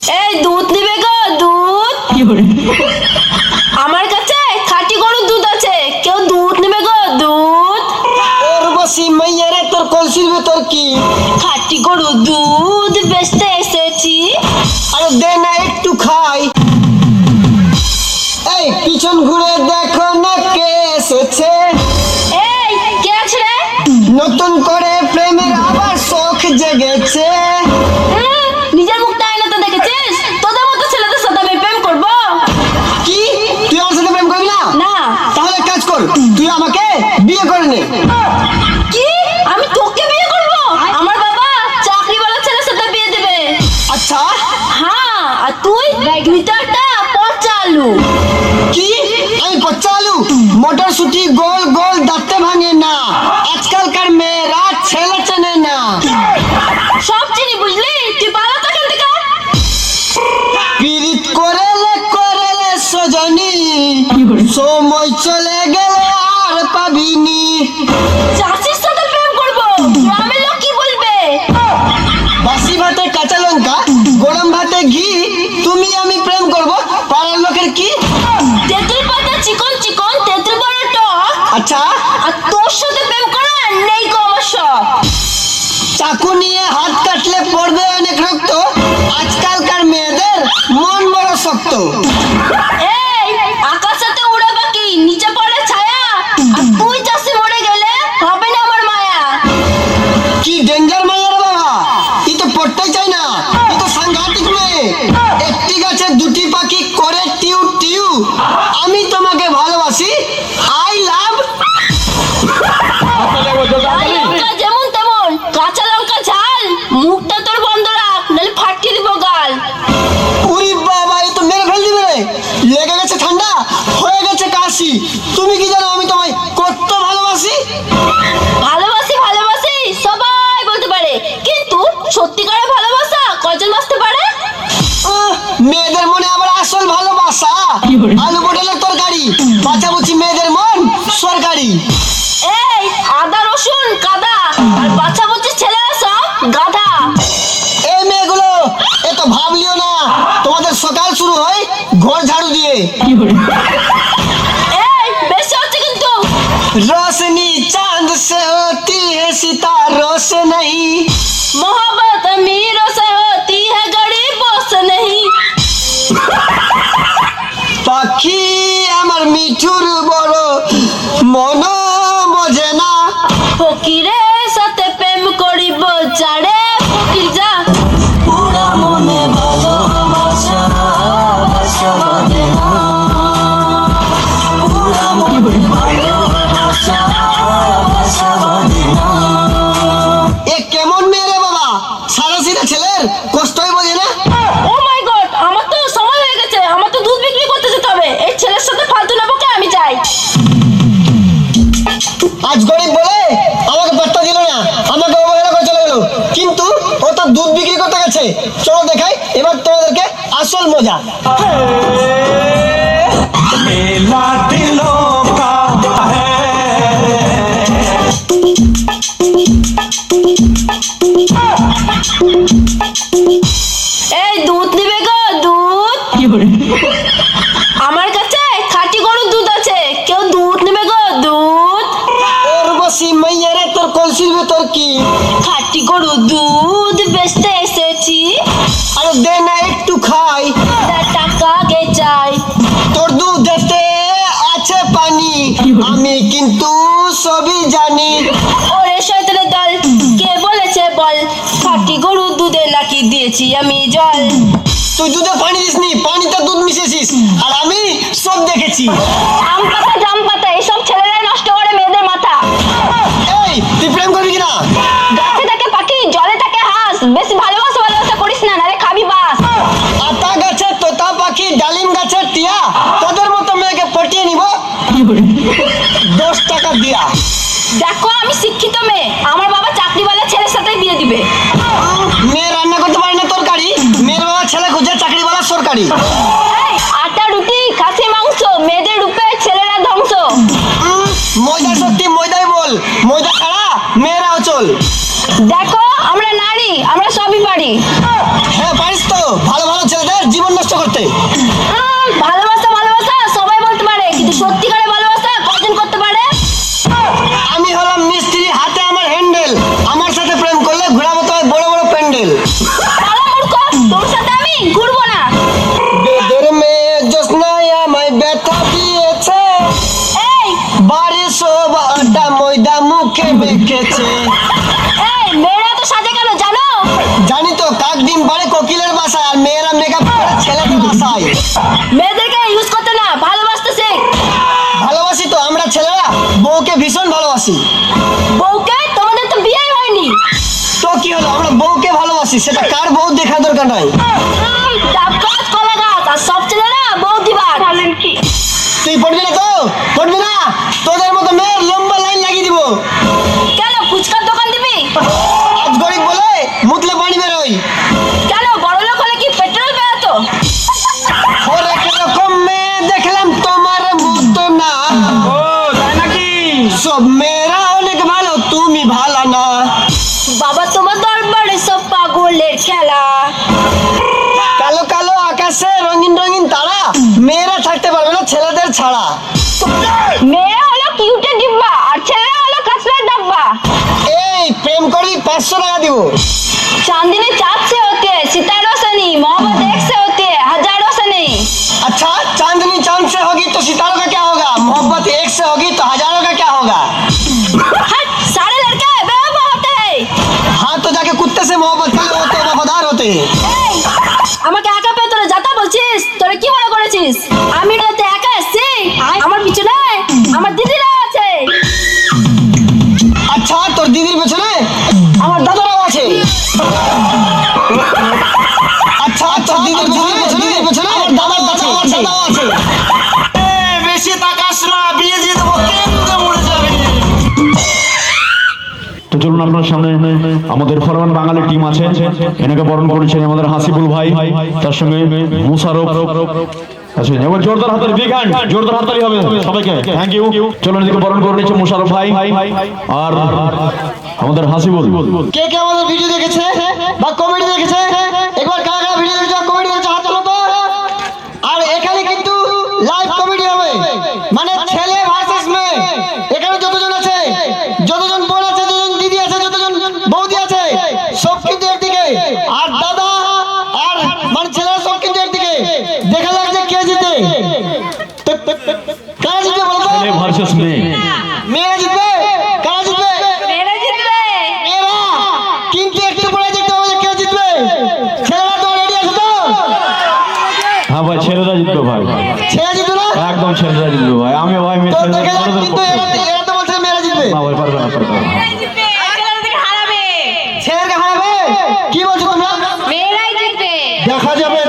এই দুধ নিবে গো, দুধ। আমার কাছে খাঁটি গরুর দুধ আছে, কেউ দুধ নিবে গো, দুধ। ওর বসি মাইয়ারে তোর কলসির ভেতর কি? খাঁটি গরুর দুধ বেচতে এসেছি। আরে দে না একটু খাই। এই পিছন ঘুরে দেখো না কে এসেছে। এই কে আছে রে? নতুন করে প্রেমের আবার শখ জেগেছে। নিজের মুখটা আয়নাতে দেখেছিস? তোদের মতো ছেলেদের সাথে আমি প্রেম করব? কি তুই আমার সাথে প্রেম করবি না? না। তাহলে এক কাজ কর, তুই আমাকে বিয়ে করে নে। কি? আমি তোকে বিয়ে করব? আমার বাবা চাকরিওয়ালা ছেলের সাথে বিয়ে দেবে। আচ্ছা হ্যাঁ, আর তুই তো একটা পচা আলু। কি? আমি পচ্চা আলু? মটরশুটি গোল গোল দাঁতে ভাঙে না। আজকালকার মেয়েরা ছেলে চেনে না। সব চিনি বুঝলি, তুই পালা তো এখান থেকে। পীড়িত করেলে সজনী, সময় চলে গেলে আর পাবিনি। চাষির সাথে প্রেম করব, গ্রামের লোক কি বলবে? বাসি ভাতে কাঁচা লঙ্কা, গরম ভাতে ঘি, তুমি আমি প্রেম করব, পাড়ার লোকের কি? তেঁতুল পাতা চিকন চিকন, তেঁতুল বড় টক। আচ্ছা আর তোর সাথে প্রেম করা নেই গো আমার শখ। চাকু নিয়ে হাত কাটলে পড়বে অনেক রক্ত। আজকালকার মেয়েদের মন বড় শক্ত। এই আকাশে উড়ে বাকি নিচে পড়ে ছায়া, আর তুই চাষি মরে গেলে হবে না আমার মায়া। কি ডেঞ্জার মাইয়া রে বাবা, ই তো পড়তেই চাই না, ই তো সাংঘাতিক মেয়ে। একটি গাছে দুটি পাখি করে টিউ টিউ, আমি তোমাকে ভালোবাসি, আই লাভ। লঙ্কা যেমন তেমন, কাঁচা লঙ্কা ঝাল, মুখটা তোর বন্ধ রাখ, নাহলে ফাটিয়ে দিব গাল। উরি বাবা, এ তো মেরে ফেল দিবে রে। লেগে গেছে ঠান্ডা, হয়ে গেছে কাশি। তুমি কি জানো আমি তোমায় কত ভালোবাসি? ভালোবাসি ভালোবাসি সবাই বলতে পারে, কিন্তু সত্যিকারের ভালোবাসা কয়জন বাঁচতে পারে? মেয়েদের মনে আবার আসল ভালোবাসা। আলু পটলের তরকারি, বাঁচাবুচি মেয়েদের মন সরকারি। এই আদা রসুন কাদা, আর বাচ্চা বুচ্চি ছেলেরা সব গাধা। এই মেয়েগুলো এ তো ভাবলিও না, তোমাদের সকাল শুরু হয় ঘর ঝাড়ু দিয়ে। এই বেশি হচ্ছে কিন্তু। रोशनी चांद से होती है सितारों से नहीं। मोहब्बत अमीरों से होती है, गरीबों से नहीं। পাখি আমার মিঠুর বড় মন বোঝে না। ফকিরের সাথে প্রেম করিব, চাড়ে ফকির যা। পুরা মনে ভালোবাসা, ভালোবাসা বাঁধে না। পুরা মনে ভালোবাসা, ভালোবাসা বাঁধে না। এ কেমন মেয়ে রে বাবা, সারা সিধা ছেলের কষ্টই বোঝে না। ও মাই গড, আমার তো সময় হয়ে গেছে, আমার তো দুধ বিক্রি করতে যেতে হবে। এই ছেলের সাথে ফালতু না বকে আমি যাই। আজ গরিব বলে আমাকে পাত্তা দিল না, আমাকে অবহেলা করে চলে গেল। কিন্তু ও তো দুধ বিক্রি করতে গেছে। চলো দেখাই এবার তোমাদেরকে আসল মজা। मेला दिलों का है। এই দুধ নিবে গো, দুধ। আমার কাছে খাঁটি গরুর দুধ আছে, কেউ দুধ নিবে গো, দুধ। ওর বসি মাইয়ারে তোর কলসির ভেতর কি? খাঁটি গরুর দুধ বেচতে এসেছি। আরে দে না একটু খাই। টাকা গে চাই। তোর দুধেতে আছে পানি, আমি কিন্তু সবই জানি। ওরে শয়তানের দল, কে বলেছে বল, খাঁটি গরুর দুধে নাকি দিয়েছি আমি জল। তুই দুধে পানি দিসনি, পানিতে দুধ মিশিয়েছিস, আর আমি সব দেখেছি। আম পাতা জাম পাতা এসব ছেলেরাই নষ্ট করে মেয়েদের মাথা। এই তুই প্রেম করবি কিনা? গাছে থাকে পাখি, জলে থাকে হাঁস, বেশি ভালোবাসা ভালোবাসা করিস না, নারে খাবি বাস। আতা গাছে তোতা পাখি, ডালিম গাছের টিয়া, তোদের মতো মেয়েকে পটিয়ে নিব 10 টাকা দিয়া। দেখো আমি শিক্ষিত মেয়ে, আমার বাবা চাকরিওয়ালা ছেলের সাথে বিয়ে দিবে। মেয়ে রান্না করতে পারে না তরকারি, মেয়ের বাবা ছেলে খুঁজে চাকরিওয়ালা সরকারি। এই, আটা রুটি খাসি মাংস, মেয়েদের রূপে ছেলেরা ধ্বংস। ময়দা সত্যি ময়দাই বল, ময়দা ছাড়া মেয়েরা অচল। দেখো আমরা নারী, আমরা সবই পারি। হ্যাঁ পারিস তো, ভালো ভালো ছেলে কষ্ট করতে। ভালোবাসা ভালোবাসা সবাই বলতে পারে, কিন্তু সত্যিকারের ভালোবাসা কজন করতে পারে? আমি হলাম মিস্ত্রি, হাতে আমার হ্যান্ডেল। আমার সাথে প্রেম করলে ঘোরাবো তোমায় বড় বড় প্যান্ডেল। পালা মূর্খ, তোর সাথে আমি ঘুরবো না। বেদের মেয়ে জোৎস্নায় আমায় ব্যথা দিয়েছে, এই বাড়ির সব আটা ময়দা মুখে মেখেছে। এই মেয়েরা তো সাজে কেন জানো? জানি তো, কাক ডিম পাড়ে কোকিলের বাসায়, আর মেয়েরা মেকআপ করে ছেলেদের বাসায়। মেয়েদেরকে ইউজ করতে না, ভালোবাসতে শেখ। ভালোবাসি তো আমরা ছেলেরা, বউকে ভীষণ ভালোবাসি। বউকে? তোমাদের তো বিয়েই হয়নি। তো কি হলো, আমরা বউকে ভালোবাসি, সেটা কার বউ দেখা দরকার নাই। ডাব গাছ কলা গাছ আর সব ছেলেরা বউ দিবার। তুই পড়বি না তো? পড়বি না? তোদের মতো মেয়ের লম্বা লাইন লাগিয়ে দিব। কেন ফুচকার দোকান দিবি? আজ গরিব বলে মুতলে পানি বেরোয়। কেন বড় লোক হলে কি পেট্রোল বেরোতো? ওর একরকম মেয়ে দেখলাম তোমার মতো না। ও তাই নাকি? সব মেয়েরা অনেক ভালো, তুমি ভালো না। বাবা তোমার দরবারে সব পাগলের খেলা। কালো কালো আকাশে রঙিন রঙিন তারা, মেয়েরা থাকতে পারবে না ছেলেদের ছাড়া। মেয়েরা হলো কিউটে ডিব্বা আর ছেলেরা হলো কাঁচরার ডাব্বা। এই প্রেম করবি 500 টাকা দিব। चांदनी चाँद से होती है, सितारों से नहीं। मोहब्बत एक से होती है, हजारों से नहीं। अच्छा, चांदनी चांद से होगी तो सितारों का क्या होगा? मोहब्बत एक से होगी तो हजारों का क्या होगा? हट, सारे लड़के बेवफा होते हैं। हाँ तो जाके कुत्ते से मोहब्बत कर ले, वो तो वफादार होते हैं। এই, আমাকে একা পেয়ে তোরা যাতা বলছিস? তোরা কি মনে করেছিস আমি রাতে একা এসেছি? আমার পিছনে আমার দিদিরা আছে। अच्छा, তোর দিদির পেছনে আমার দাদারাও আছে। আচ্ছা, তোর দিদির পেছনে আমার দাদাও আছে। বেশি তাকাস না, বিয়ে দিয়ে দেবো, কেন্দ্রে মরে যাবে। তো চলুন আপনার সামনে আমাদের ফরমান বাঙালি টিম আছে, এনাকে বরণ করেছেন আমাদের হাসিবুল ভাই, তার সঙ্গে মুশারফ। আচ্ছা, এবার জোরদার হাতের বিগ হ্যান্ড, জোরদার হাততালি হবে সবাইকে। Thank you. চলুন এদিকে বরণ করে নিচ্ছে মুশারফ ভাই আর আমাদের হাসিবুল। কে কে আমাদের ভিডিও দেখেছে বা কমেডি দেখেছে? একবার কারা কারা ভিডিও দেখেছে বা কমেডি দেখেছে হাত তোলো তো। আর এখানে কিন্তু লাইভ কমেডি হবে, মানে ছেলে ভার্সেস মেয়ে। এখানে যতজন আছে, যতজন বোন আছে, যতজন দিদি আছে, যতজন বৌদি আছে, সব কিন্তু একদিকে। আর দাদা আর মানে ছেলেরা সব কিন্তু একদিকে। দেখা যাক যে কে জিতে। কারা জিতবে বলো তো? ছেলে ভার্সেস মেয়ে। মেয়েরা জিতবে? কারা জিতবে? মেরে জিতবে। মেয়েরা। কিন্তু একটু পরে দেখতে হবে যে কে জিতবে। ছেলেরা তো রেডি আছে তো? হ্যাঁ ভাই, ছেলেরা জিতবে ভাই, ছেলেরা জিতবে না? একদম ছেলেরা জিতবে ভাই। আমি ভাই মেয়ে তো দেখে যাক, ছেলেদের কিন্তু পক্ষে। এরা তো বলছে মেয়েরা জিতবে। না ভাই, পারবে না, পারবে না। ছেলেদেরকে হারাবে। ছেলেরা হারাবে? কি বলছো তোমরা? মেয়েরাই জিতবে। দেখা যাবে।